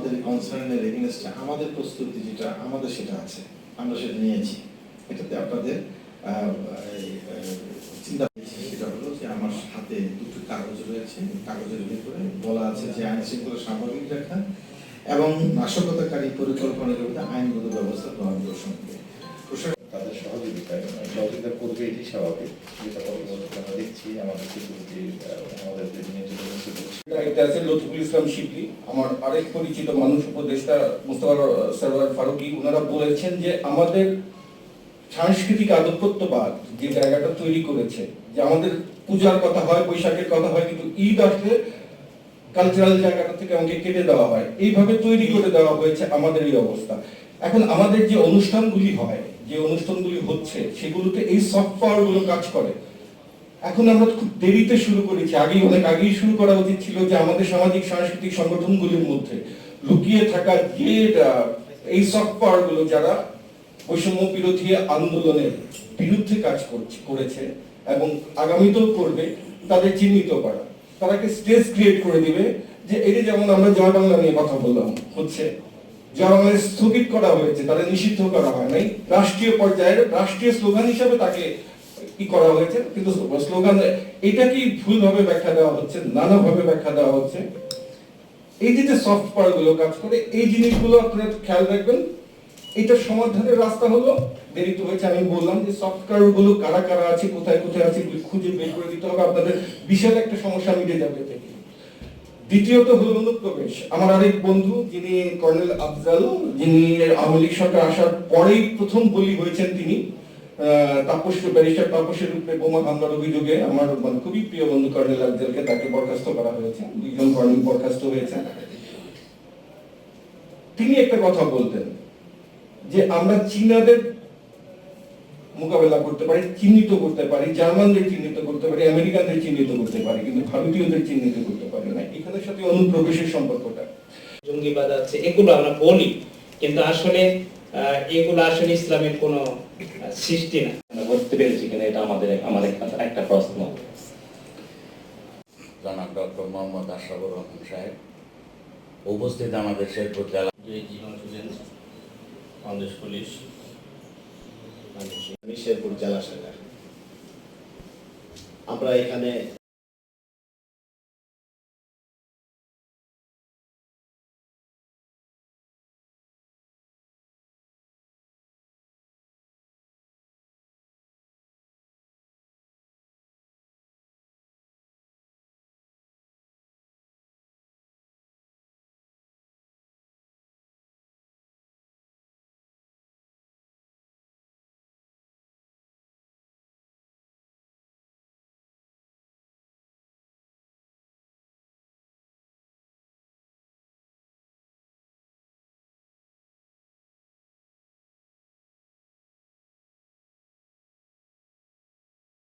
আমাদের কনসার্নের এগেইনস্টে আমাদের প্রস্তুতি যেটা আমাদের সেটা আছে, আমরা সেটা নিয়েছি। এটাতে আপনাদের চিন্তা সেটা হলো যে আমার হাতে দুটো কাগজ রয়েছে, কাগজের ভিতরে বলা আছে যে আইন শৃঙ্খলা স্বাভাবিক রাখা এবং নাশকতাকারী পরিকল্পনার বিরুদ্ধে আইনগত ব্যবস্থা গ্রহণ প্রসঙ্গে তাদের সহযোগিতা করবে, এটি স্বাভাবিক। যেটা পরবর্তীতে আমরা দেখছি আমাদের সিকিউরিটি আমাদের লতিফুল ইসলাম শিবলি, আমার আরেক পরিচিত মানুষ উপদেষ্টা মুস্তাফা সরওয়ার ফারুকী, ওনারা বলেছেন যে আমাদের সাংস্কৃতিক আধিপত্যবাদ যে জায়গাটা তৈরি করেছে, যে আমাদের পূজার কথা হয়, বৈশাখের কথা হয়, কিন্তু ঈদ আসলে কালচারাল জায়গাটা থেকে আমাকে কেটে দেওয়া হয়, এইভাবে তৈরি করে দেওয়া হয়েছে আমাদের এই অবস্থা। এখন আমাদের যে অনুষ্ঠানগুলি হয়, যে অনুষ্ঠানগুলি হচ্ছে, সেগুলোতে এই সফট পাওয়ার গুলো কাজ করে। এখন আমরা খুব দেরিতে শুরু করেছি, অনেক আগেই শুরু করা উচিত ছিল, যে আমাদের সামাজিক সাংস্কৃতিক সংগঠনগুলির মধ্যে লুকিয়ে থাকা যে এই সফট পাওয়ার গুলো যারা বৈষম্য বিরোধী আন্দোলনের বিরুদ্ধে কাজ করেছে এবং আগামীতেও করবে, তাদের চিহ্নিত করা, তারাকে স্টেজ ক্রিয়েট করে দিবে। যে এই যেমন আমরা জয় বাংলা নিয়ে কথা বললাম, হচ্ছে জয় বাংলা স্থগিত করা হয়েছে, তাদের নিষিদ্ধ করা হয় নাই, রাষ্ট্রীয় পর্যায়ে রাষ্ট্রীয় স্লোগান হিসেবে তাকে কি করা হয়েছে, কিন্তু স্লোগান এটা কি ভুলভাবে ব্যাখ্যা দেওয়া হচ্ছে, নানাভাবে ব্যাখ্যা দেওয়া হচ্ছে। এই যে সফট পাওয়ার গুলো কাজ করে, এই জিনিসগুলো আপনারা খেয়াল রাখবেন। এটা সমাধানের রাস্তা হলো, দেরি তো হয়েছে, আমি বললাম যে সফটওয়্যার গুলো কারা কারা আছে, কোথায় কোথায় আছে, খুঁজে বের করে দিতে হবে, আপনাদের বিশাল একটা সমস্যা মিটে যাবে থেকে। দ্বিতীয়ত হলো অনুপ্রবেশ। আমার আরেক বন্ধু যিনি কর্নেল আফজাল, যিনি আওয়ামী লীগ সরকার আসার পরেই প্রথম বলি হয়েছেন, তিনি ব্যারিস্টার তাপসের রূপে বোমা হামলার অভিযোগে আমার খুবই প্রিয় বন্ধু কর্নেল আফজালকে, তাকে বরখাস্ত করা হয়েছে, দুইজন কর্নেল বরখাস্ত হয়েছে। তিনি একটা কথা বলতেন যে আমরা চীনাদের মোকাবেলা করতে পারি, চিহ্নিত করতে পারি, জার্মানদের চিহ্নিত করতে পারি, আমেরিকানদের চিহ্নিত করতে পারি, কিন্তু ভারতীয়দের চিহ্নিত করতে পারি না। এখানের সাথে অনুপ্রবেশের সম্পর্কটা, জঙ্গিবাদ আছে, এগুলো আমরা বলি, কিন্তু আসলে এগুলো আসলে ইসলামের কোনো সৃষ্টি না। বুঝতে পেরেছি কিনা এটা আমাদের একটা প্রশ্ন। জনাব ডক্টর মোহাম্মদ আশরাফুর রহমান সাহেব, উপস্থিত আমাদের শেরপুর জেলা বাংলাদেশ পুলিশ, শেরপুর জেলা শাখা। আমরা এখানে